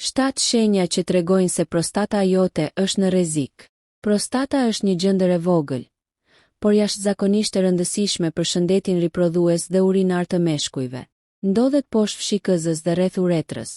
7 shenja që tregojnë se prostata jote është në rrezik. Prostata është një gjendër e vogël, por jashtëzakonisht e rëndësishme për shëndetin riprodhues dhe urinar të meshkujve. Ndodhet poshtë fshikëzës dhe rreth uretrës,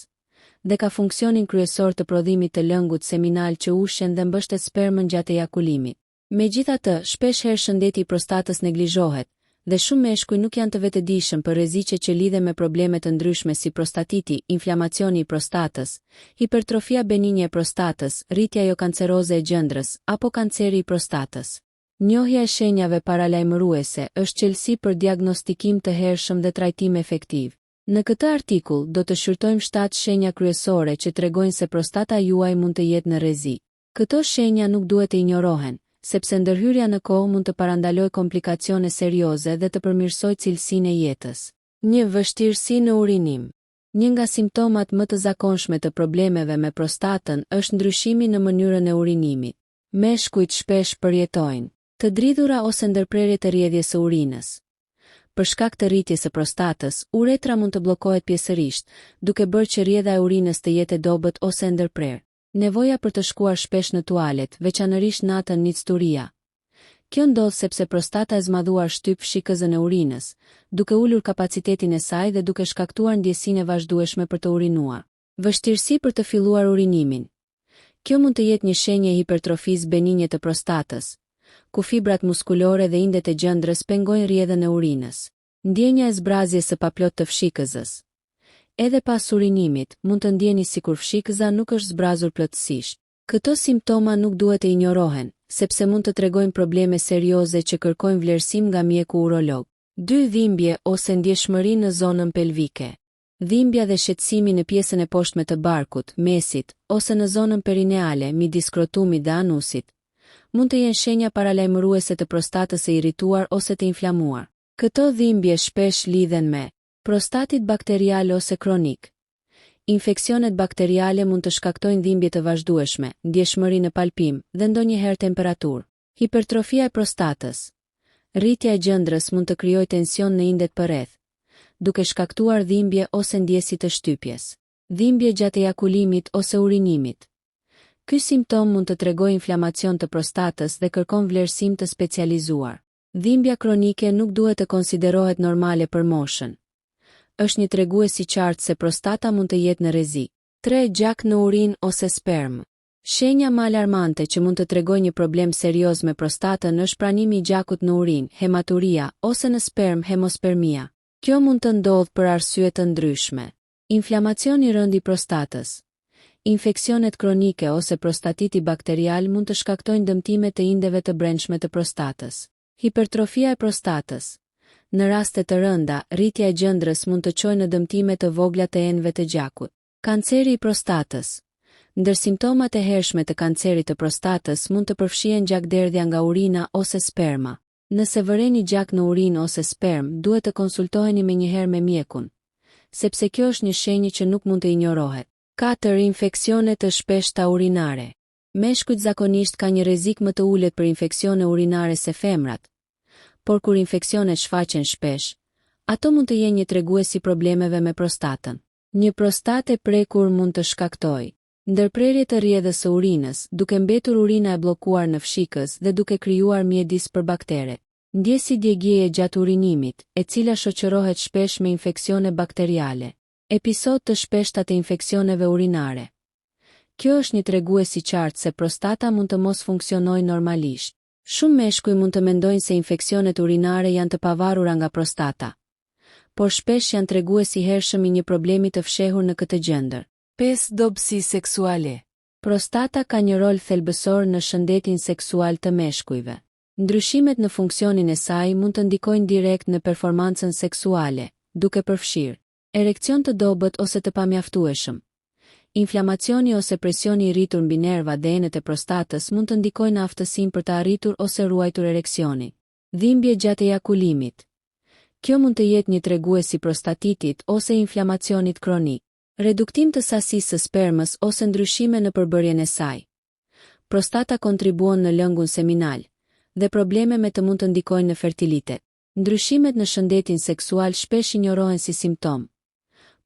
dhe ka funksionin kryesor të prodhimit të lëngut seminal që ushen dhe mbështet spermën gjatë ejakulimit. Megjithatë, shpesh herë shëndeti i prostatës neglizhohet, dhe shumë meshkuj nuk janë të vetëdijshëm për rreziqet që lidhen me probleme të ndryshme si prostatiti, inflamacioni i prostatës, hipertrofia benigne e prostatës, rritja jo kanceroze e gjendrës, apo kanceri i prostatës. Njohja e shenjave paralajmëruese është çelësi për diagnostikim të hershëm dhe trajtim efektiv. Në këtë artikull do të shqyrtojmë 7 shenja kryesore që tregojnë se prostata juaj mund të jetë në rrezik. Këto shenja nuk duhet të injorohen, sepse ndërhyrja në kohë mund të parandalojë komplikacione serioze dhe të përmirësojë cilësinë e jetës. 1. Vështirësi në urinim. Një nga simptomat më të zakonshme të problemeve me prostatën është ndryshimi në mënyrën e urinimit. Meshkujt shpesh përjetojnë të dridhura ose ndërprerje të rrjedhjes së urinës. Për shkak të rritjes së prostatës, uretra mund të bllokohet pjesërisht, duke bërë që rrjedha e urinës të jetë e dobët ose e ndërprerë. Nevoja për të shkuar shpesh në tualet, veçanërisht natën nicturia. Kjo ndodh sepse prostata e zmadhuar shtyp fshikëzën e urinës, duke ulur kapacitetin e saj dhe duke shkaktuar ndjesinë e vazhdueshme për të urinuar. Vështirësi për të filluar urinimin. Kjo mund të jetë një shenjë e hipertrofisë benigne të prostatës, ku fibrat muskulore dhe indet e gjendrës pengojnë rrjedhën e urinës. Ndjenja e zbrazjes së paplot të fshikëzës. Edhe pas urinimit, mund të ndjeni sikur fshikëza nuk është zbrazur plotësisht. Këto simptoma nuk duhet të injorohen, sepse mund të tregojnë probleme serioze që kërkojnë vlerësim nga mjeku urolog. 2. Dhimbje ose ndjeshmëri në zonën pelvike. Dhimbja dhe shqetësimi në pjesën e poshtme të barkut, mesit, ose në zonën perineale, midis skrotumit dhe anusit, mund të jenë shenja paralajmëruese të prostatës së irrituar ose të inflamuar. Këto dhimbje shpesh lidhen me prostatit bakterial ose kronik. Infeksionet bakteriale mund të shkaktojnë dhimbje të vazhdueshme, ndjeshmëri në palpim dhe ndonjëherë temperaturë. Hipertrofia e prostatës. Rritja e gjendrës mund të krijojë tension në indet përreth, duke shkaktuar dhimbje ose ndjesi të shtypjes. Dhimbje gjatë ejakulimit ose urinimit. Ky simptom mund të tregojë inflamacion të prostatës dhe kërkon vlerësim të specializuar. Dhimbja kronike nuk duhet të konsiderohet normale për moshën. Është një tregues i qartë se prostata mund të jetë në rrezik. 3. Gjak në urinë ose spermë. Shenja më alarmante që mund të tregojë një problem serioz me prostatën është pranimi i gjakut në urinë, hematuria, ose në spermë, hemospermia. Kjo mund të ndodhë për arsye të ndryshme. Inflamacioni i rënd i prostatës. Infeksionet kronike ose prostatiti bakterial mund të shkaktojnë dëmtime të indeve të brendshme të prostatës. Hipertrofia e prostatës. Në raste të rënda, rritja e gjendrës mund të çojë në dëmtime të vogla të enëve të gjakut. Kanceri i prostatës. Ndër simptomat e hershme të kancerit të prostatës mund të përfshihen gjakderdhja nga urina ose sperma. Nëse vëreni gjak në urinë ose spermë, duhet të konsultoheni menjëherë me mjekun, sepse kjo është një shenjë që nuk mund të injorohet. 4. Infeksione të shpeshta urinare. Meshkujt zakonisht ka një rrezik më të ulët për infeksione urinare se femrat, por kur infeksionet shfaqen shpesh, ato mund të jenë një tregues i problemeve me prostatën. Një prostatë e prekur mund të shkaktojë ndërprerje të rrjedhës së urinës, duke mbetur urina e bllokuar në fshikës dhe duke krijuar mjedis për bakteret. Ndjesi djegjeje gjatë urinimit, e cila shoqërohet shpesh me infeksione bakteriale. Episod të shpeshta të infeksioneve urinare. Kjo është një tregues i qartë se prostata mund të mos funksionojë normalisht. Shumë meshkuj mund të mendojnë se infeksionet urinare janë të pavarura nga prostata, por shpesh janë tregues i hershëm i një problemi të fshehur në këtë gjendër. 5. Dobësi seksuale. Prostata ka një rol thelbësor në shëndetin seksual të meshkujve. Ndryshimet në funksionin e saj mund të ndikojnë direkt në performancën seksuale, duke përfshirë erekcion të dobët ose të pamjaftueshëm. Inflamacioni ose presioni i rritur mbi nerva dhe enet e prostatës mund të ndikojnë në aftësinë për të arritur ose ruajtur ereksionin. Dhimbje gjatë ejakulimit. Kjo mund të jetë një tregues i prostatitit ose inflamacionit kronik. Reduktim të sasisë së spermës ose ndryshime në përbërjen e saj. Prostata kontribuon në lëngun seminal, dhe probleme me të mund të ndikojnë në fertilitet. Ndryshimet në shëndetin seksual shpesh injorohen si simptom,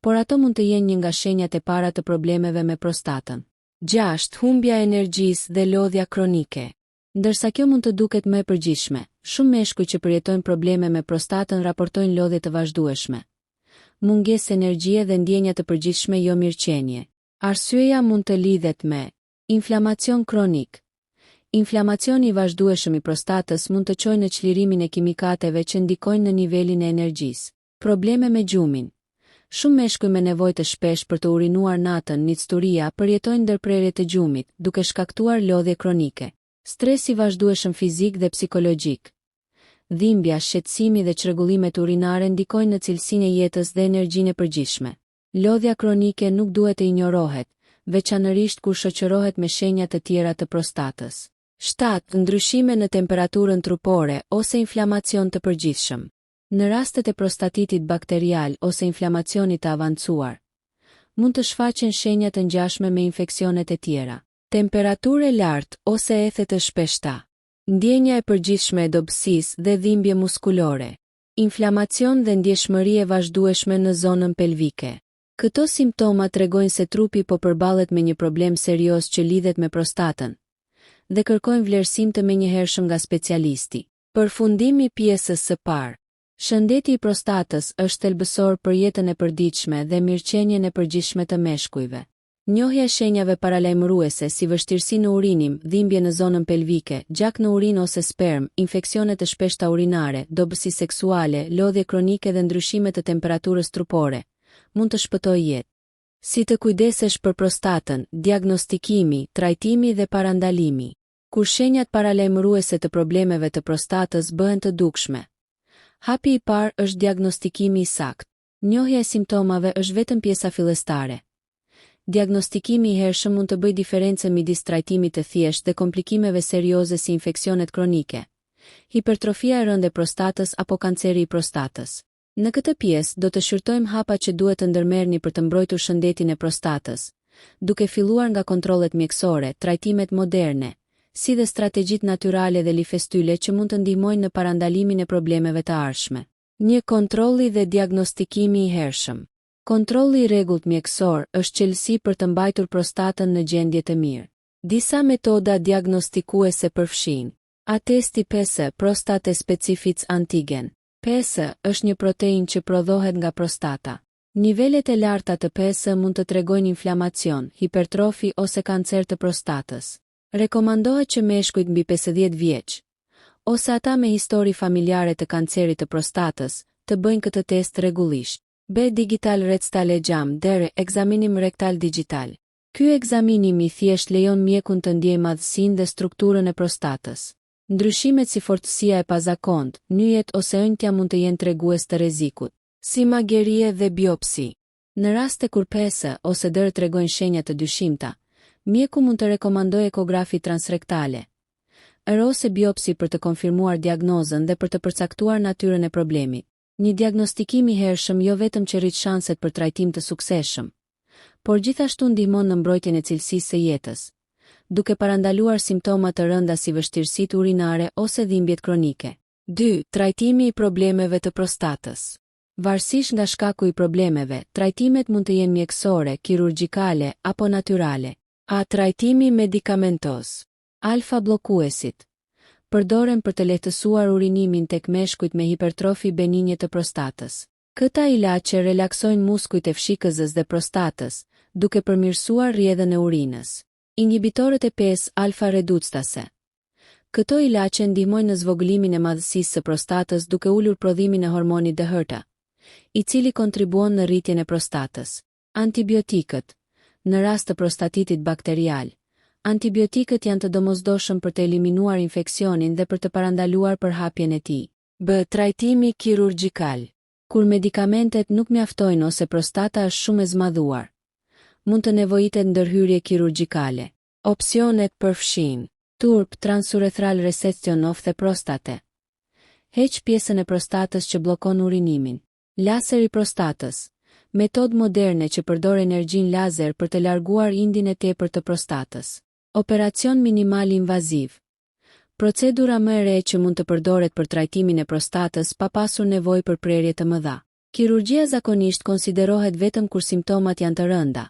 por ato mund të jenë një nga shenjat e para të problemeve me prostatën. 6. Humbja e energjisë dhe lodhja kronike. Ndërsa kjo mund të duket më e përgjithshme, shumë meshkuj që përjetojnë probleme me prostatën raportojnë lodhje të vazhdueshme, mungesë energjie dhe ndjenja të përgjithshme jo mirëqenie. Arsyeja mund të lidhet me inflamacion kronik. Inflamacioni i vazhdueshëm i prostatës mund të çojë në çlirimin e kimikateve që ndikojnë në nivelin e energjisë. Probleme me gjumin. Shumë meshkuj me nevojë të shpesh për të urinuar natën, nicturia, përjetojnë ndërprerje të gjumit, duke shkaktuar lodhje kronike. Stresi i vazhdueshëm fizik dhe psikologjik. Dhimbja, shqetësimi dhe çrregullimet urinare ndikojnë në cilësinë e jetës dhe energjinë e përgjithshme. Lodhja kronike nuk duhet të injorohet, veçanërisht kur shoqërohet me shenja të tjera të prostatës. 7. Ndryshime në temperaturën trupore ose inflamacion të përgjithshëm. Në rastet e prostatitit bakterial ose inflamacionit të avancuar, mund të shfaqen shenja të ngjashme me infeksionet e tjera. Temperaturë e lartë ose ethe të shpeshta. Ndjenja e përgjithshme e dobësisë dhe dhimbje muskulore. Inflamacion dhe ndjeshmëri e vazhdueshme në zonën pelvike. Këto simptoma tregojnë se trupi po përballet me një problem serioz që lidhet me prostatën dhe kërkojnë vlerësim të menjëhershëm nga specialisti. Përfundimi i pjesës së parë. Shëndeti i prostatës është thelbësor për jetën e përditshme dhe mirëqenien e përgjithshme të meshkujve. Njohja e shenjave paralajmëruese si vështirësi në urinim, dhimbje në zonën pelvike, gjak në urinë ose sperm, infeksione të shpeshta urinare, dobësi seksuale, lodhje kronike dhe ndryshime të temperaturës trupore, mund të shpëtojë jetë. Si të kujdesesh për prostatën, diagnostikimi, trajtimi dhe parandalimi. Kur shenjat paralajmëruese të problemeve të prostatës bëhen të dukshme, hapi i parë është diagnostikimi i saktë. Njohja e simptomave është vetëm pjesa fillestare. Diagnostikimi i hershëm mund të bëjë diferencën midis trajtimit të thjeshtë dhe komplikimeve serioze si infeksionet kronike, hipertrofia e rëndë e prostatës apo kanceri i prostatës. Në këtë pjesë do të shqyrtojmë hapa që duhet të ndërmerrni për të mbrojtur shëndetin e prostatës, duke filluar nga kontrollet mjekësore, trajtimet moderne, si dhe strategjitë natyrale dhe lifestyle që mund të ndihmojnë në parandalimin e problemeve të ardhshme. 1. Kontrolli dhe diagnostikimi i hershëm. Kontrolli i rregullt mjekësor është çelësi për të mbajtur prostatën në gjendje të mirë. Disa metoda diagnostikuese përfshin: atesti PS, prostate specific antigen. PS është një protein që prodhohet nga prostata. Nivelet e larta të PS mund të tregojnë inflamacion, hipertrofi ose kancer të prostatës. Rekomandohet që meshkujt mbi 50 vjeç, ose ata me histori familjare të kancerit të prostatës, të bëjnë këtë test rregullisht. B. Digital rectal exam deri ekzaminim rektal digital. Ky ekzaminim i thjesht lejon mjekun të ndjejë madhësinë dhe strukturën e prostatës. Ndryshimet si fortësia e pazakont, nyjet ose ëntja mund të jenë tregues të rrezikut, si magjerie dhe biopsi. Në raste kur PS ose dër tregojnë shenja të dyshimta, mjeku mund të rekomandojë ekografi transrektale, ose biopsi për të konfirmuar diagnozën dhe për të përcaktuar natyrën e problemit. Një diagnostikim i hershëm jo vetëm që rrit shanset për trajtim të suksesshëm, por gjithashtu ndihmon në mbrojtjen e cilësisë së jetës, duke parandaluar simptoma të rënda si vështirësitë urinare ose dhimbjet kronike. 2. Trajtimi i problemeve të prostatës. Varësisht nga shkaku i problemeve, trajtimet mund të jenë mjekësore, kirurgjikale apo natyrale. A. Trajtimi medikamentos. Alfa bllokuesit përdoren për të lehtësuar urinimin tek meshkujt me hipertrofi benigne të prostatës. Këta ilaçe relaksojnë muskujt e fshikëzës dhe prostatës, duke përmirësuar rrjedhën e urinës. Inhibitorët e 5 alfa reductase. Këto ilaçe ndihmojnë në zvogëlimin e madhësisë së prostatës duke ulur prodhimin e hormonit DHT, i cili kontribuon në rritjen e prostatës. Antibiotikët. Në rast të prostatitit bakterial, antibiotikët janë të domosdoshëm për të eliminuar infeksionin dhe për të parandaluar përhapjen e tij. B. Trajtimi kirurgjikal. Kur medikamentet nuk mjaftojnë ose prostata është shumë e zmadhuar, mund të nevojitet ndërhyrje kirurgjikale. Opsionet përfshin: TURP, transurethral resection of the prostate. Heq pjesën e prostatës që bllokon urinimin. Laser i prostatës. Metodë moderne që përdor energjinë lazer për të larguar indin e tepërt të prostatës. Operacion minimal invaziv. Procedura më e re që mund të përdoret për trajtimin e prostatës pa pasur nevojë për prerje të mëdha. Kirurgjia zakonisht konsiderohet vetëm kur simptomat janë të rënda,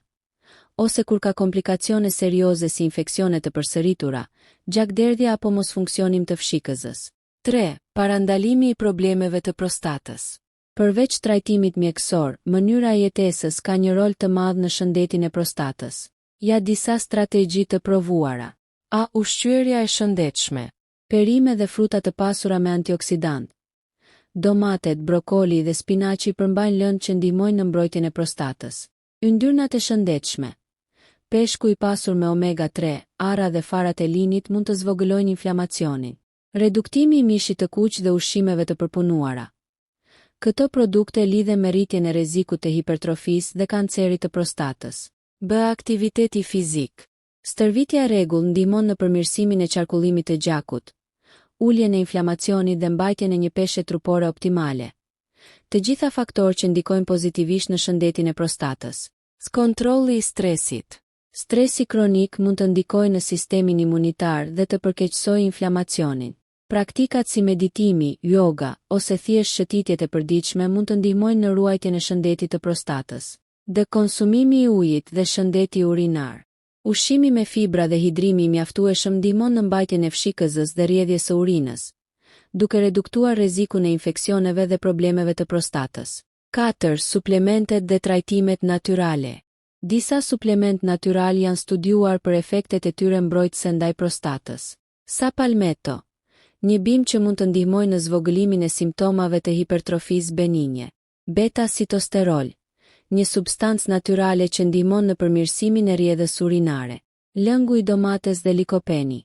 ose kur ka komplikacione serioze si infeksione të përsëritura, gjakderdhja apo mosfunksionim të fshikëzës. 3. Parandalimi i problemeve të prostatës. Përveç trajtimit mjekësor, mënyra e jetesës ka një rol të madh në shëndetin e prostatës. Ja disa strategji të provuara. A. Ushqyerja e shëndetshme. Perime dhe fruta të pasura me antioksidant. Domatet, brokoli dhe spinaçi përmbajnë lëndë që ndihmojnë në mbrojtjen e prostatës. Yndyrnat e shëndetshme. Peshku i pasur me omega 3, arra dhe farat e linit mund të zvogëlojnë inflamacionin. Reduktimi i mishit të kuq dhe ushqimeve të përpunuara. Këto produkte lidhen me rritjen e rrezikut të hipertrofisë dhe kancerit të prostatës. B. Aktiviteti fizik. Stërvitja e rregullt ndihmon në përmirësimin e qarkullimit të gjakut, uljen e inflamacionit dhe mbajtjen e një peshë trupore optimale. Të gjitha faktorë që ndikojnë pozitivisht në shëndetin e prostatës. Kontrolli i stresit. Stresi kronik mund të ndikojë në sistemin imunitar dhe të përkeqësojë inflamacionin. Praktikat si meditimi, yoga ose thjesht shëtitjet e përditshme mund të ndihmojnë në ruajtjen e shëndetit të prostatës. D. Konsumimi i ujit dhe shëndeti urinar. Ushqimi me fibra dhe hidrimi i mjaftueshëm ndihmon në mbajtjen e fshikëzës dhe rrjedhjes së urinës, duke reduktuar rrezikun e infeksioneve dhe problemeve të prostatës. 4. Suplementet dhe trajtimet natyrale. Disa suplement natyral janë studiuar për efektet e tyre mbrojtëse ndaj prostatës. Sa palmetto, një bimë që mund të ndihmojë në zvogëlimin e simptomave të hipertrofisë benigne. Beta-sitosterol, një substancë natyrale që ndihmon në përmirësimin e rrjedhës urinare. Lëngu i domates dhe likopeni.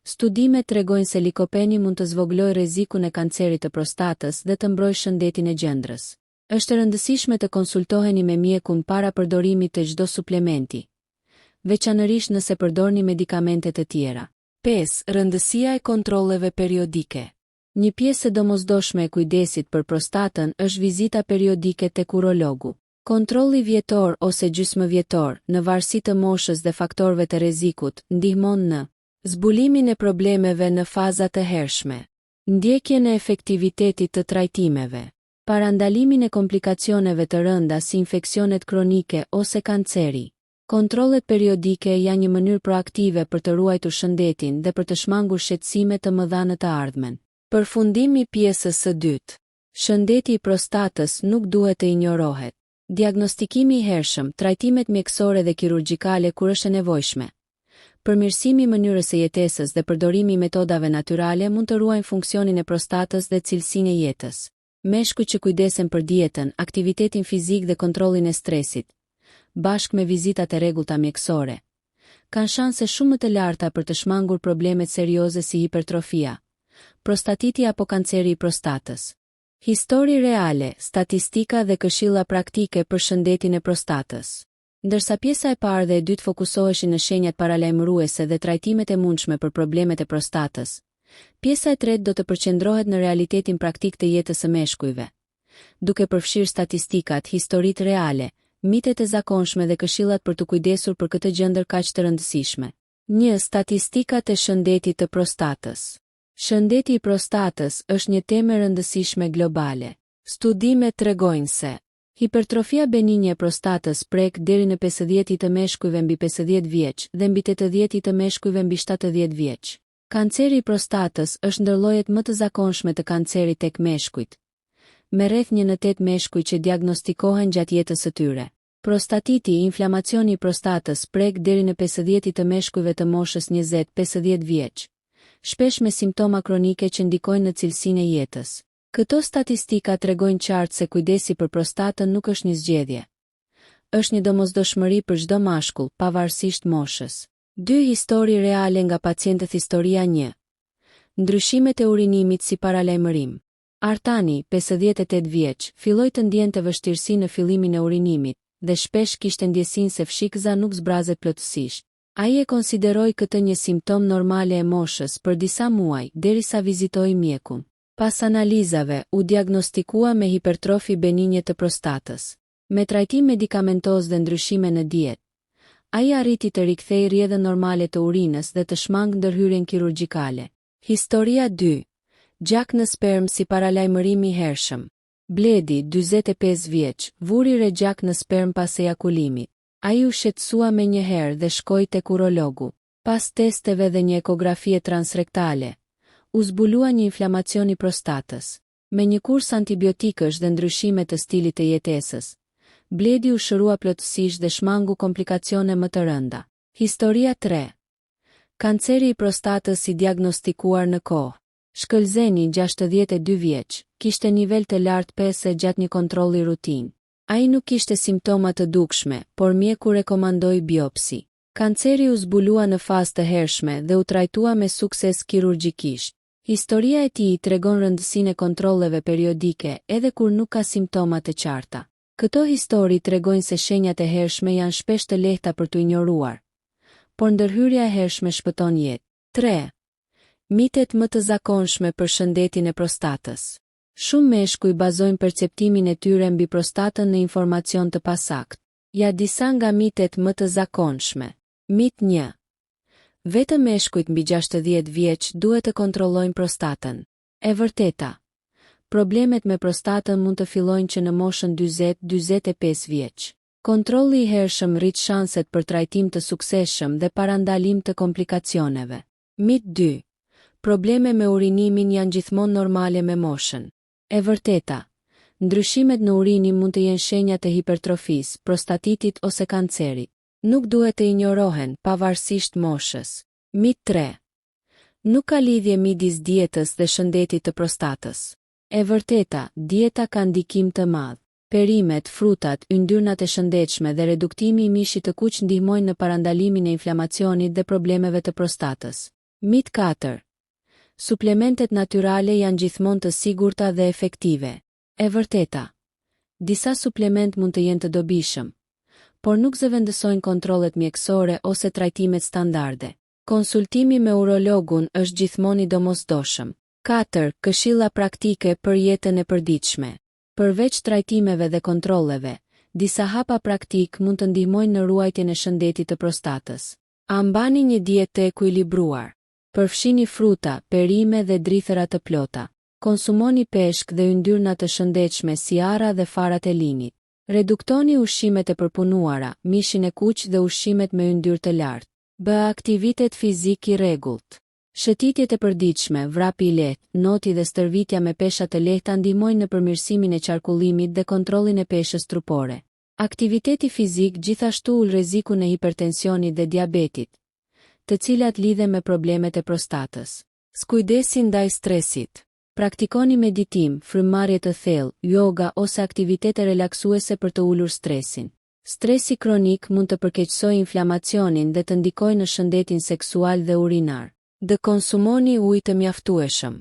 Studimet tregojnë se likopeni mund të zvogëlojë rrezikun e kancerit të prostatës dhe të mbrojë shëndetin e gjendrës. Është e rëndësishme të konsultoheni me mjekun para përdorimit të çdo suplementi, veçanërisht nëse përdorni medikamente të tjera. 5. Rëndësia e kontrolleve periodike. Një pjesë e domosdoshme e kujdesit për prostatën është vizita periodike tek urologu. Kontrolli vjetor ose gjysmëvjetor, në varësi të moshës dhe faktorëve të rrezikut, ndihmon në zbulimin e problemeve në faza të hershme, ndjekjen e efektivitetit të trajtimeve, parandalimin e komplikacioneve të rënda si infeksionet kronike ose kanceri. Kontrollet periodike janë një mënyrë proaktive për të ruajtur shëndetin dhe për të shmangur shqetësime të mëdha në të ardhmen. Përfundimi i pjesës së dytë. Shëndeti i prostatës nuk duhet të injorohet. Diagnostikimi i hershëm, trajtimet mjekësore dhe kirurgjikale kur është e nevojshme. Përmirësimi i mënyrës së jetesës dhe përdorimi i metodave natyrale mund të ruajnë funksionin e prostatës dhe cilësinë e jetës. Meshkujt që kujdesen për dietën, aktivitetin fizik dhe kontrollin e stresit, bashkë me vizitat e rregullta mjekësore, kanë shanse shumë më të larta për të shmangur problemet serioze si hipertrofia, prostatiti apo kanceri i prostatës. Histori reale, statistika dhe këshilla praktike për shëndetin e prostatës. Ndërsa pjesa e parë dhe e dytë fokusoheshin në shenjat paralajmëruese dhe trajtimet e mundshme për problemet e prostatës, pjesa e tretë do të përqendrohet në realitetin praktik të jetës së meshkujve, duke përfshirë statistikat, historitë reale, mitet e zakonshme dhe këshillat për të kujdesur për këtë gjendër kaq të rëndësishme. 1. Statistikat e shëndetit të prostatës. Shëndeti i prostatës është një temë e rëndësishme globale. Studimet tregojnë se hipertrofia benigne e prostatës prek deri në 50% të meshkujve mbi 50 vjeç dhe mbi 80% të meshkujve mbi 70 vjeç. Kanceri i prostatës është ndër llojet më të zakonshme të kancerit tek meshkujt, me rreth 1 në 8 meshkuj që diagnostikohen gjatë jetës së tyre. Prostatiti, inflamacioni i prostatës prek deri në 50% të meshkujve të moshës 20-50 vjeç, shpesh me simptoma kronike që ndikojnë në cilësinë e jetës. Këto statistika tregojnë qartë se kujdesi për prostatën nuk është një zgjedhje. Është një domosdoshmëri për çdo mashkull, pavarësisht moshës. 2. Histori reale nga pacientët. Historia 1. Ndryshimet e urinimit si paralajmërim. Artani, 58 vjeç, filloi të ndjente vështirësi në fillimin e urinimit dhe shpesh kishte ndjesinë se fshikëza nuk zbrazet plotësisht. Ai e konsideroi këtë një simptom normale e moshës për disa muaj, derisa vizitoi mjekun. Pas analizave, u diagnostikua me hipertrofi benigne të prostatës. Me trajtim medikamentoz dhe ndryshime në dietë, ai arriti të rikthejë rrjedhën normale të urinës dhe të shmangë ndërhyrjen kirurgjikale. Historia 2. Gjak në sperm si paralajmërim i hershëm. Bledi, 45 vjeç, vuri regjak në sperm pas ejakulimit. Ai u shqetësua me njëherë dhe shkoi tek urologu. Pas testeve dhe një ekografie transrektale, u zbulua një inflamacion i prostatës. Me një kurs antibiotikësh dhe ndryshime të stilit të jetesës, Bledi u shërua plotësisht dhe shmangu komplikacione më të rënda. Historia 3. Kanceri i prostatës i diagnostikuar në kohë. Shkëlzeni, 62 vjeç, kishte nivel të lartë pese gjatë një kontrolli rutin. Ai nuk kishte simptoma të dukshme, por mjeku rekomandoi biopsi. Kanceri u zbulua në fazë të hershme dhe u trajtua me sukses kirurgjikisht. Historia e tij tregon rëndësinë e kontrolleve periodike edhe kur nuk ka simptoma të qarta. Këto histori tregojnë se shenjat e hershme janë shpesh të lehta për t'u injoruar, por ndërhyrja e hershme shpëton jetë. 3. Mitet më të zakonshme për shëndetin e prostatës. Shumë meshkuj bazojnë perceptimin e tyre mbi prostatën në informacion të pasakt. Ja disa nga mitet më të zakonshme. Mit 1. Vetëm meshkujt mbi 60 vjeç duhet të kontrollojnë prostatën. E vërteta. Problemet me prostatën mund të fillojnë që në moshën 40-45 vjeç. Kontrolli i hershëm rrit shanset për trajtim të suksesshëm dhe parandalim të komplikacioneve. Mit 2. Probleme me urinimin janë gjithmonë normale me moshën. E vërteta. Ndryshimet në urinim mund të jenë shenja të hipertrofisë, prostatitit ose kancerit. Nuk duhet të injorohen pavarësisht moshës. Mit 3. Nuk ka lidhje midis dietës dhe shëndetit të prostatës. E vërteta, dieta ka ndikim të madh. Perimet, frutat, yndyrnat e shëndetshme dhe reduktimi i mishit të kuq ndihmojnë në parandalimin e inflamacionit dhe problemeve të prostatës. Mit 4. Suplementet natyrale janë gjithmonë të sigurta dhe efektive. E vërteta. Disa suplement mund të jenë të dobishëm, por nuk zëvendësojnë kontrollet mjekësore ose trajtimet standarde. Konsultimi me urologun është gjithmonë i domosdoshëm. 4. Këshilla praktike për jetën e përditshme. Përveç trajtimeve dhe kontrolleve, disa hapa praktik mund të ndihmojnë në ruajtjen e shëndetit të prostatës. A mbani një dietë të ekuilibruar. Përfshini fruta, perime dhe drithëra të plota. Konsumoni peshk dhe yndyrna të shëndetshme si ara dhe farat e linit. Reduktoni ushqimet e përpunuara, mishin e kuq dhe ushqimet me yndyrë të lartë. Bë aktivitet fizik i rregullt. Shëtitjet e përditshme, vrapi i lehtë, noti dhe stërvitja me pesha të lehta ndihmojnë në përmirësimin e qarkullimit dhe kontrollin e peshës trupore. Aktiviteti fizik gjithashtu ul rrezikun e hipertensionit dhe diabetit, të cilat lidhen me problemet e prostatës. Skujdesi ndaj stresit. Praktikoni meditim, frymëmarrje të thellë, yoga ose aktivitete relaksuese për të ulur stresin. Stresi kronik mund të përkeqësojë inflamacionin dhe të ndikojë në shëndetin seksual dhe urinar. Dë konsumoni ujë të mjaftueshëm.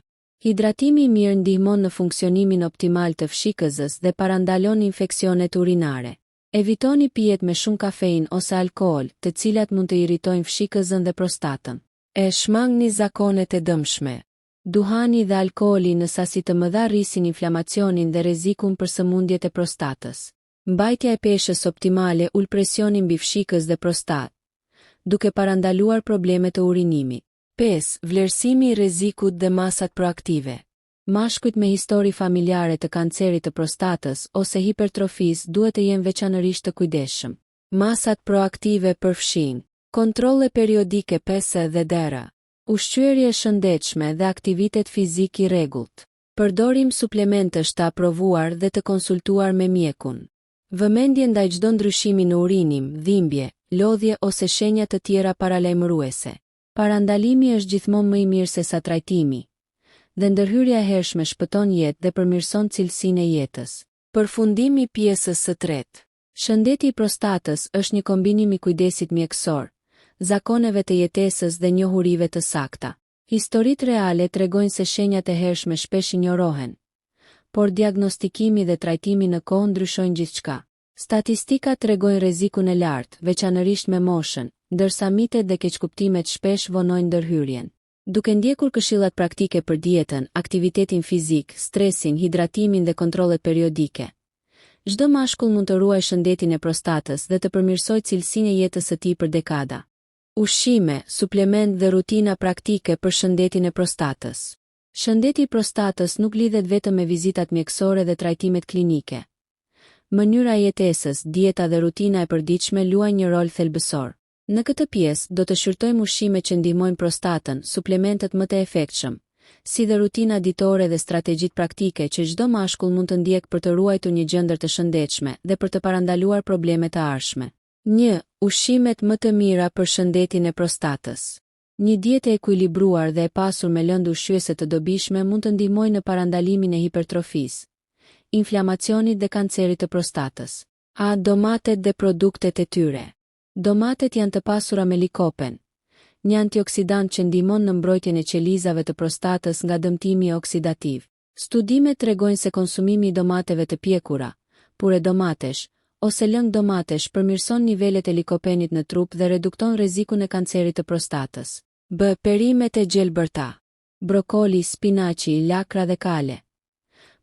Hidratimi i mirë ndihmon në funksionimin optimal të fshikëzës dhe parandalon infeksionet urinare. Evitoni pijet me shumë kafein ose alkool, të cilat mund të irritojnë fshikëzën dhe prostatën. E shmangni zakonet e dëmshme. Duhani dhe alkooli në sasi të mëdha rrisin inflamacionin dhe rrezikun për sëmundjet e prostatës. Mbajtja e peshës optimale ul presionin mbi fshikës dhe prostat, duke parandaluar probleme të urinimit. 5. Vlerësimi i rrezikut dhe masat proaktive. Mashkujt me histori familjare të kancerit të prostatës ose hipertrofisë duhet të jenë veçanërisht të kujdesshëm. Masat proaktive përfshin kontrolle periodike pese dhe dera, ushqyerje shëndetshme dhe aktivitet fizik i rregullt. Përdorim suplementësh të aprovuar dhe të konsultuar me mjekun. Vëmendje ndaj çdo ndryshimi në urinim, dhimbje, lodhje ose shenja të tjera paralajmëruese. Parandalimi është gjithmonë më i mirë se sa trajtimi, dhe ndërhyrja e hershme shpëton jetë dhe përmirëson cilësinë e jetës. Përfundimi i pjesës së tretë. Shëndeti i prostatës është një kombinim i kujdesit mjekësor, zakoneve të jetesës dhe njohurive të sakta. Historitë reale tregojnë se shenjat e hershme shpesh injorohen, por diagnostikimi dhe trajtimi në kohë ndryshojnë gjithçka. Statistikat tregojnë rrezikun e lartë, veçanërisht me moshën, ndërsa mitet dhe keqkuptimet shpesh vonojnë ndërhyrjen. Duke ndjekur këshillat praktike për dietën, aktivitetin fizik, stresin, hidratimin dhe kontrollet periodike, çdo mashkull mund të ruajë shëndetin e prostatës dhe të përmirësojë cilësinë e jetës së tij për dekada. Ushqime, suplement dhe rutina praktike për shëndetin e prostatës. Shëndeti i prostatës nuk lidhet vetëm me vizitat mjekësore dhe trajtimet klinike. Mënyra e jetesës, dieta dhe rutina e përditshme luajnë një rol thelbësor. Në këtë pjesë do të shqyrtojmë ushqime që ndihmojnë prostatën, suplementet më të efektshëm, si dhe rutina ditore dhe strategjitë praktike që çdo mashkull mund të ndjekë për të ruajtur një gjendër të shëndetshme dhe për të parandaluar probleme të ardhshme. 1. Ushqimet më të mira për shëndetin e prostatës. Një dietë e ekuilibruar dhe e pasur me lëndë ushqyese të dobishme mund të ndihmojë në parandalimin e hipertrofisë, inflamacionit dhe kancerit të prostatës. A. Domatet dhe produktet e tyre. Domatet janë të pasura me likopen, një antioksidant që ndihmon në mbrojtjen e qelizave të prostatës nga dëmtimi oksidativ. Studimet tregojnë se konsumimi i domateve të pjekura, pure domatesh, ose lëng domatesh përmirëson nivelet e likopenit në trup dhe redukton rrezikun e kancerit të prostatës. B. Perimet e gjelbërta. Brokoli, spinaçi, lakra dhe kale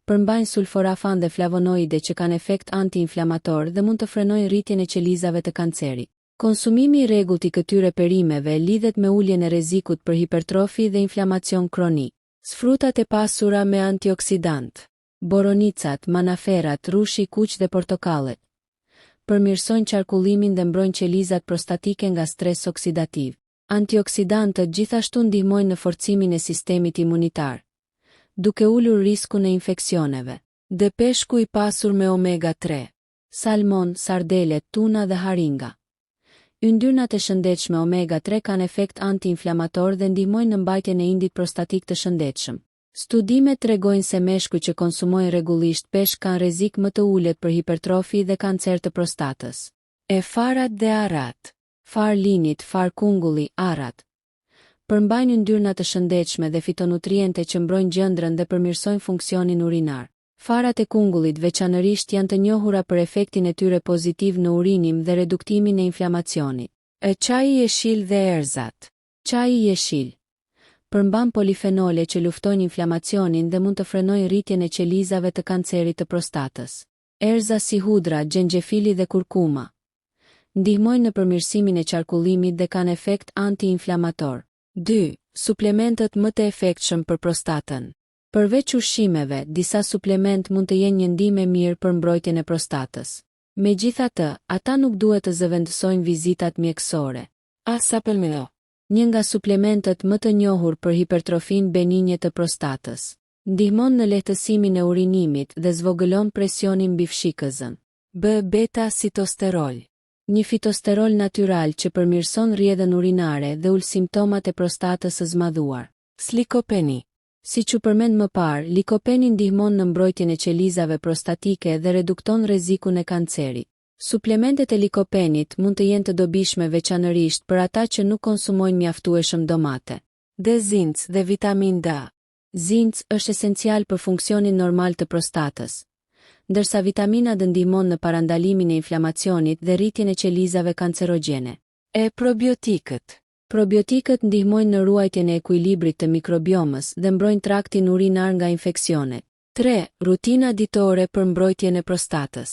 përmbajnë sulforafan dhe flavonoide që kanë efekt anti-inflamator dhe mund të frenojnë rritjen e qelizave të kancerit. Konsumimi i rregullt i këtyre perimeve lidhet me uljen e rrezikut për hipertrofi dhe inflamacion kronik. Frutat e pasura me antioksidant. Boronicat, manaferat, rushi i kuq dhe portokallet përmirësojnë qarkullimin dhe mbrojnë qelizat prostatike nga stres oksidativ. Antioksidantët gjithashtu ndihmojnë në forcimin e sistemit imunitar, duke ulur riskun e infeksioneve. Dhe peshku i pasur me omega 3. Salmon, sardelet, tuna dhe haringa. Yndyrnat e shëndetshme omega 3 kanë efekt anti-inflamator dhe ndihmojnë në mbajtjen e indit prostatik të shëndetshëm. Studimet tregojnë se meshkujt që konsumojnë rregullisht peshk kanë rrezik më të ulët për hipertrofi dhe kancer të prostatës. E farat dhe arrat. Far linit, far kungulli, arrat përmbajnë yndyrna të shëndetshme dhe fitonutriente që mbrojnë gjendrën dhe përmirësojnë funksionin urinar. Farat e kungullit veçanërisht janë të njohura për efektin e tyre pozitiv në urinim dhe reduktimin e inflamacionit. Çaji i jeshil dhe erzat. Çaji i jeshil përmban polifenole që luftojnë inflamacionin dhe mund të frenojnë rritjen e qelizave të kancerit të prostatës. Erza si hudra, xhenxhefili dhe kurkuma ndihmojnë në përmirësimin e qarkullimit dhe kanë efekt anti-inflamator. 2. Suplementet më të efektshëm për prostatën. Përveç ushqimeve, disa suplement mund të jenë një ndihmë e mirë për mbrojtjen e prostatës. Megjithatë, ata nuk duhet të zëvendësojnë vizitat mjekësore. Sapelmino. Një nga suplementet më të njohur për hipertrofin benigne të prostatës. Ndihmon në lehtësimin e urinimit dhe zvogëlon presionin mbi fshikëzën. B. Beta-sitosterol. Një fitosterol natyral që përmirëson rrjedhën urinare dhe ul simptomat e prostatës së zmadhuar. Likopeni. Siç u përmend më parë, likopeni ndihmon në mbrojtjen e qelizave prostatike dhe redukton rrezikun e kancerit. Suplementet e likopenit mund të jenë të dobishme veçanërisht për ata që nuk konsumojnë mjaftueshëm domate. D. Zinc dhe vitamin D. Zinc është esencial për funksionin normal të prostatës, ndërsa vitamina D ndihmon në parandalimin e inflamacionit dhe rritjen e qelizave kancerogjene. E. Probiotikët. Probiotikët ndihmojnë në ruajtjen e ekuilibrit të mikrobiomës dhe mbrojnë traktin urinar nga infeksionet. 3. Rutina ditore për mbrojtjen e prostatës.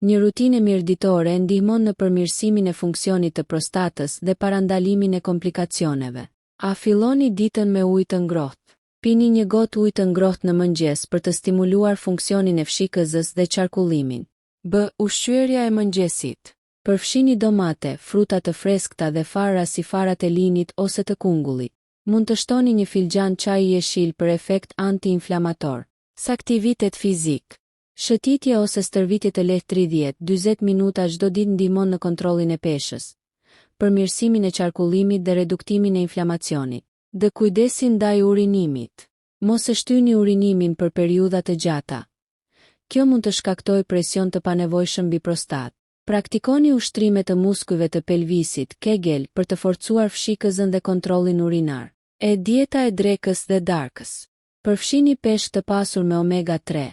Një rutinë mirëditore ndihmon në përmirësimin e funksionit të prostatës dhe parandalimin e komplikacioneve. A filloni ditën me ujë të ngrohtë? Pini një gotë ujë të ngrohtë në mëngjes për të stimuluar funksionin e fshikëzës dhe qarkullimin. B. Ushqyerja e mëngjesit. Përfshini domate, fruta të freskëta dhe fara si farat e linit ose të kungullit. Mund të shtoni një filxhan çaji jeshil për efekt anti-inflamator. Aktivitet fizik. Shëtitje ose stërvitje të lehtë 30-40 minuta çdo ditë ndihmon në kontrollin e peshës, përmirësimin e qarkullimit dhe reduktimin e inflamacionit. D. Kujdesi ndaj urinimit. Mos e shtyni urinimin për periudha të gjata. Kjo mund të shkaktojë presion të panevojshëm mbi prostatë. Praktikoni ushtrime të muskujve të pelvisit, Kegel, për të forcuar fshikëzën dhe kontrollin urinar. E. Dieta e drekës dhe darkës. Përfshini peshk të pasur me omega 3,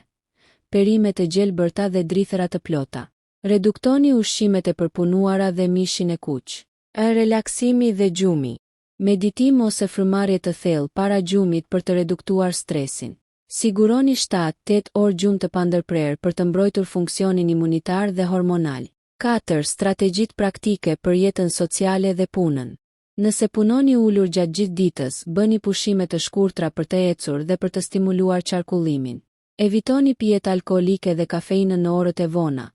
perime të gjelbërta dhe drithëra të plota. Reduktoni ushqimet e përpunuara dhe mishin e kuq. E. Relaksimi dhe gjumi. Meditim ose frymëmarrje të thellë para gjumit për të reduktuar stresin. Siguroni 7-8 orë gjumë të pandërprerë për të mbrojtur funksionin imunitar dhe hormonal. 4. Strategjitë praktike për jetën sociale dhe punën. Nëse punoni ulur gjatë gjithë ditës, bëni pushime të shkurtra për të ecur dhe për të stimuluar qarkullimin. Evitoni pijet alkoolike dhe kafeinën në orët e vona,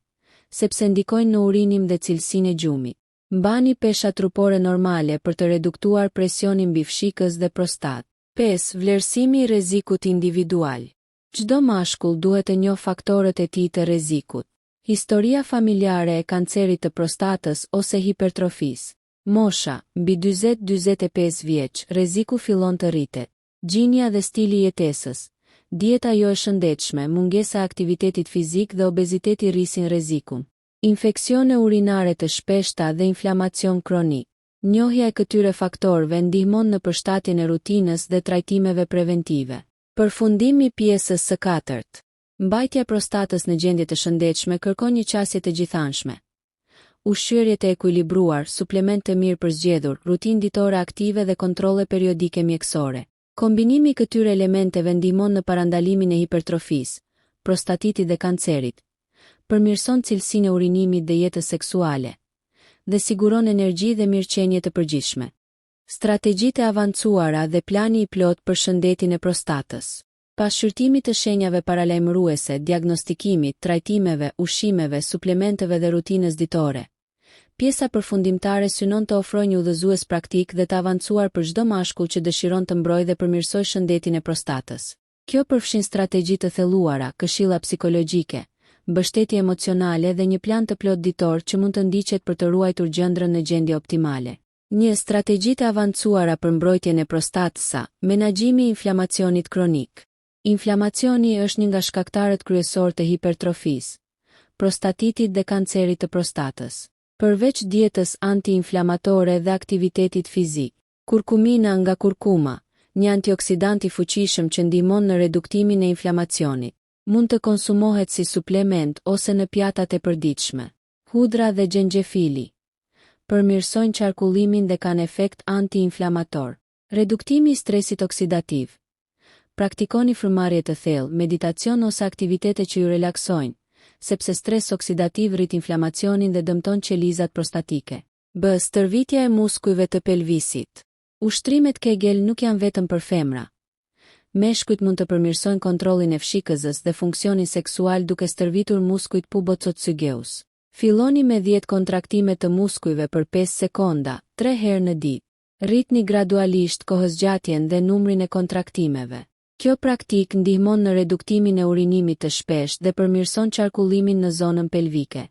sepse ndikojnë në urinim dhe cilësinë e gjumit. Mbani pesha trupore normale për të reduktuar presionin mbi fshikës dhe prostatë. 5. Vlerësimi i rrezikut individual. Çdo mashkull duhet të njohë faktorët e tij të rrezikut. Historia familjare e kancerit të prostatës ose hipertrofisë. Mosha, mbi 40-45 vjeç, rreziku fillon të rritet. Gjinja dhe stili i jetesës. Dieta jo e shëndetshme, mungesa e aktivitetit fizik dhe obeziteti rrisin rrezikun. Infeksione urinare të shpeshta dhe inflamacion kronik. Njohja e këtyre faktorëve ndihmon në përshtatjen e rutinës dhe trajtimeve preventive. Përfundimi i pjesës së 4. Mbajtja e prostatës në gjendje të shëndetshme kërkon një qasje të gjithanshme. Ushqyerje të ekuilibruar, suplement të mirë për zgjedhur, rutinë ditore aktive dhe kontrolle periodike mjekësore. Kombinimi i këtyre elementeve ndihmon në parandalimin e hipertrofisë, prostatitit dhe kancerit, përmirëson cilësinë e urinimit dhe jetës seksuale, dhe siguron energji dhe mirëqenie të përgjithshme. Strategjitë e avancuara dhe plani i plot për shëndetin e prostatës. Pas shqyrtimit të shenjave paralajmëruese, diagnostikimit, trajtimeve, ushqimeve, suplementeve dhe rutinës ditore, pjesa përfundimtare synon të ofrojë një udhëzues praktik dhe të avancuar për çdo mashkull që dëshiron të mbrojë dhe përmirësojë shëndetin e prostatës. Kjo përfshin strategji të thelluara, këshilla psikologjike, mbështetje emocionale dhe një plan të plot ditor që mund të ndiqet për të ruajtur gjendrën në gjendje optimale. Një strategji të avancuara për mbrojtjen e prostatës, menaxhimi i inflamacionit kronik. Inflamacioni është një nga shkaktarët kryesor të hipertrofisë, prostatitit dhe kancerit të prostatës. Përveç dietës anti-inflamatore dhe aktivitetit fizik, kurkumina nga kurkuma, një antioksidant i fuqishëm që ndihmon në reduktimin e inflamacionit, mund të konsumohet si suplement ose në pjatat e përditshme. Hudra dhe xhenxhefili përmirësojnë qarkullimin dhe kanë efekt anti-inflamator. Reduktimi i stresit oksidativ. Praktikoni frymëmarrje të thellë, meditacion ose aktivitete që ju relaksojnë, sepse stres oksidativ rrit inflamacionin dhe dëmton qelizat prostatike. B. Stërvitja e muskujve të pelvisit. Ushtrimet Kegel nuk janë vetëm për femra. Meshkujt mund të përmirësojnë kontrollin e fshikëzës dhe funksionin seksual duke stërvitur muskujt pubococëgeus. Filloni me 10 kontraktime të muskujve për 5 sekonda, 3 herë në ditë. Rritni gradualisht kohëzgjatjen dhe numrin e kontraktimeve. Kjo praktik ndihmon në reduktimin e urinimit të shpeshtë dhe përmirëson qarkullimin në zonën pelvike.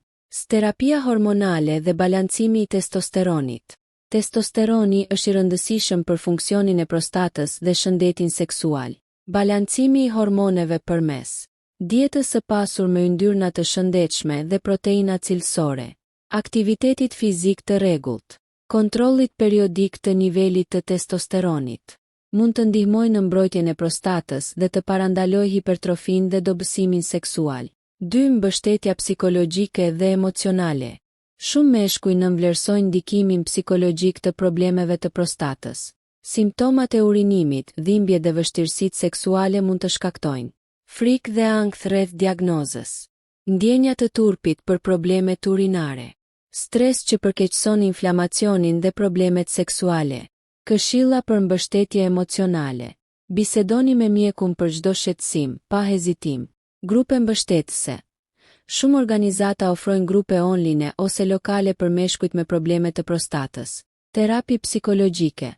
Terapia hormonale dhe balancimi i testosteronit. Testosteroni është i rëndësishëm për funksionin e prostatës dhe shëndetin seksual. Balancimi i hormoneve përmes dietës së pasur me yndyrna të shëndetshme dhe proteina cilësore, aktivitetit fizik të rregullt, kontrollit periodik të nivelit të testosteronit, mund të ndihmojnë në mbrojtjen e prostatës dhe të parandalojë hipertrofin dhe dobësimin seksual. 2. Mbështetja psikologjike dhe emocionale. Shumë meshkuj nënvlerësojnë ndikimin psikologjik të problemeve të prostatës. Simptomat e urinimit, dhimbje dhe vështirësitë seksuale mund të shkaktojnë frikë dhe ankth rreth diagnozës, ndjenja të turpit për problemet urinare, stres që përkeqëson inflamacionin dhe problemet seksuale. Këshilla për mbështetje emocionale. Bisedoni me mjekun për çdo shqetësim, pa hezitim. Grupe mbështetëse. Shumë organizata ofrojnë grupe online ose lokale për meshkujt me probleme të prostatës. Terapi psikologjike.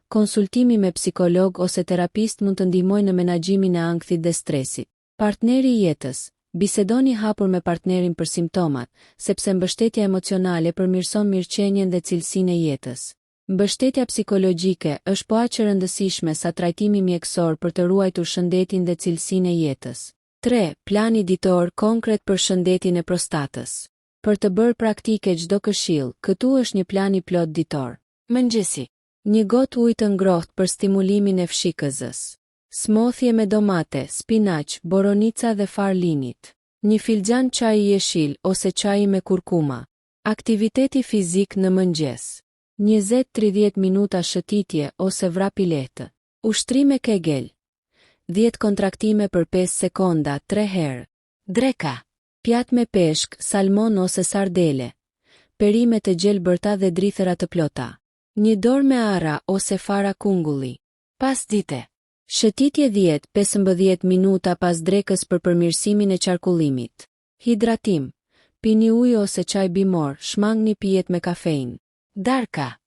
Konsultimi me psikolog ose terapist mund të ndihmojnë në menaxhimin e ankthit dhe stresit. Partneri i jetës. Bisedoni hapur me partnerin për simptomat, sepse mbështetja emocionale përmirëson mirëqenien dhe cilësinë e jetës. Mbështetja psikologjike është po aq e rëndësishme sa trajtimi mjekësor për të ruajtur shëndetin dhe cilësinë e jetës. 3. Plani ditor konkret për shëndetin e prostatës. Për të bërë praktike çdo këshill, këtu është një plan i plot ditor. Mëngjesi. Një gotë ujë të ngrohtë për stimulimin e fshikëzës. Smoothie me domate, spinaq, boronica dhe far linit. Një filxhan çaji jeshil ose çaji me kurkuma. Aktiviteti fizik në mëngjes. 20-30 minuta shëtitje ose vrapi lehtë. Ushtrime Kegel. 10 kontraktime për 5 sekonda, 3 herë. Dreka. Pjatë me peshk, salmon ose sardele. Perime të gjelbërta dhe drithëra të plota. Një dorë me arra ose fara kungulli. Pas dite. Shëtitje 10-15 minuta pas drekës për përmirësimin e qarkullimit. Hidratim. Pini ujë ose çaj bimor, shmangni pijet me kafeinë. Darka.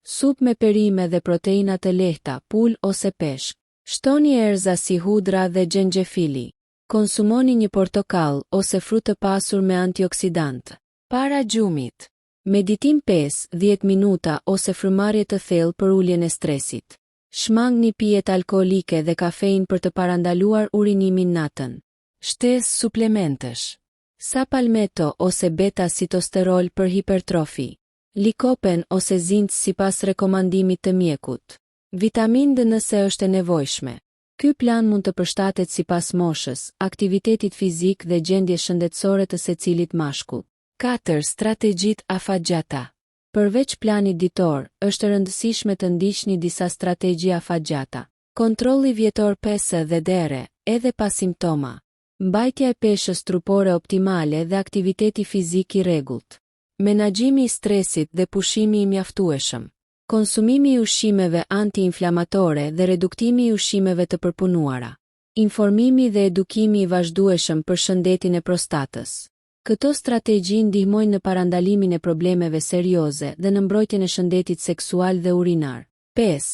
Supë me perime dhe proteina të lehta, pul ose peshk. Shtoni erza si hudra dhe xhenxhefili. Konsumoni një portokall ose frutë të pasur me antioksidantë. Para gjumit. Meditim 5-10 minuta ose frymarrje të thellë për uljen e stresit. Shmangni pijet alkoolike dhe kafeinë për të parandaluar urinimin natën. Shtesë suplementesh. Sa palmetto ose beta-sitosterol për hipertrofi. Likopen ose zinc sipas rekomandimit të mjekut. Vitamin D nëse është e nevojshme. Ky plan mund të përshtatet sipas moshës, aktivitetit fizik dhe gjendjes shëndetësore të secilit mashkull. 4. Strategjit afatgjata. Përveç planit ditor, është e rëndësishme të ndiqni disa strategji afatgjata. Kontrolli vjetor pese dhe dere, edhe pa simptoma. Mbajtja e peshës trupore optimale dhe aktiviteti fizik i rregullt. Menaxhimi i stresit dhe pushimi i mjaftueshëm. Konsumimi i ushqimeve anti-inflamatore dhe reduktimi i ushqimeve të përpunuara. Informimi dhe edukimi i vazhdueshëm për shëndetin e prostatës. Këto strategji ndihmojnë në parandalimin e problemeve serioze dhe në mbrojtjen e shëndetit seksual dhe urinar. 5.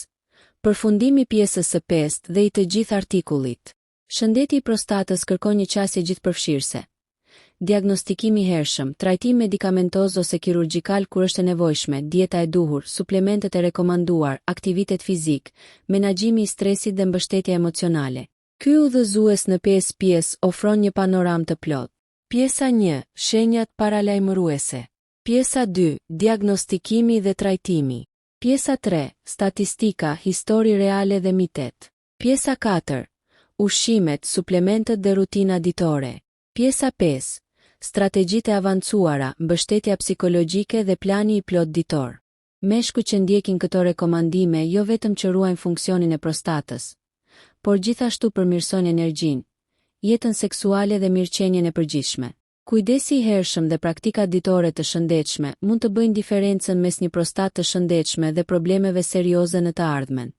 Përfundimi pjesës së 5 dhe i të gjithë artikullit. Shëndeti i prostatës kërkon një qasje gjithëpërfshirëse. Diagnostikimi i hershëm, trajtim medikamentoz ose kirurgjikal kur është e nevojshme, dieta e duhur, suplementet e rekomanduar, aktivitet fizik, menaxhimi i stresit dhe mbështetja emocionale. Ky udhëzues në 5 pjesë ofron një panoram të plotë. Pjesa 1. Shenjat paralajmëruese. Pjesa 2. Diagnostikimi dhe trajtimi. Pjesa 3. Statistika, histori reale dhe mitet. Pjesa 4. Ushqimet, suplementet dhe rutina ditore. Pjesa 5. Strategjitë e avancuara, mbështetja psikologjike dhe plani i plot ditor. Meshkujt që ndjekin këto rekomandime jo vetëm që ruajnë funksionin e prostatës, por gjithashtu përmirësojnë energjinë, jetën seksuale dhe mirëqenien e përgjithshme. Kujdesi i hershëm dhe praktikat ditore të shëndetshme mund të bëjnë diferencën mes një prostatë të shëndetshme dhe problemeve serioze në të ardhmen.